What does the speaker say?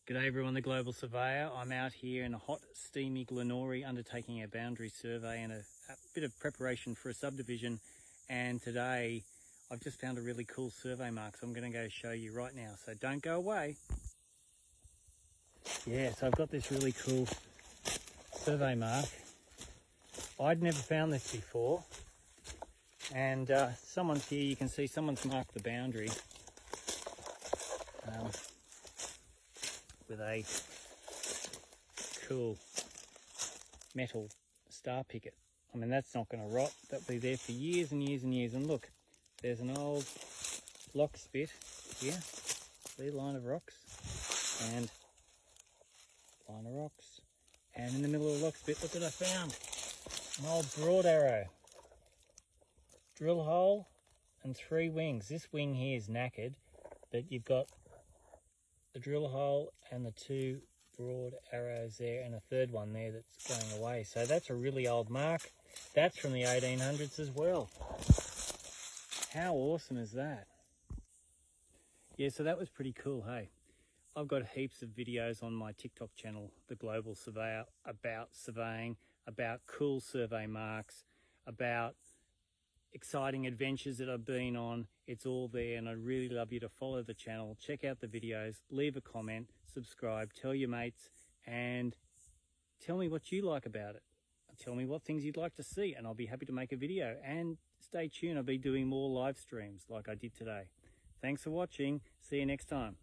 G'day everyone, the Global Surveyor. I'm out here in a hot, steamy Glenorrhea undertaking a boundary survey and a bit of preparation for a subdivision. And today I've just found a really cool survey mark, so I'm going to go show you right now. So don't go away. Yeah, so I've got this really cool survey mark. I'd never found this before. And someone's here, you can see someone's marked the boundary. With a cool metal star picket. I mean, that's not going to rot. That'll be there for years and years and years. And look, there's an old lock spit here. See, line of rocks and line of rocks. And in the middle of the lock spit, look what I found. An old broad arrow. Drill hole and 3 wings. This wing here is knackered, but you've got the drill hole and the 2 broad arrows there and a third one there that's going away. So that's a really old mark. That's from the 1800s as well. How awesome is that? Yeah, so that was pretty cool, hey. I've got heaps of videos on my TikTok channel, The Global Surveyor, about surveying, about cool survey marks, about exciting adventures that I've been on. It's all there, and I'd really love you to follow the channel, check out the videos, leave a comment, subscribe, tell your mates, and tell me what you like about it. Tell me what things you'd like to see, and I'll be happy to make a video. And stay tuned, I'll be doing more live streams like I did today. Thanks for watching. See you next time.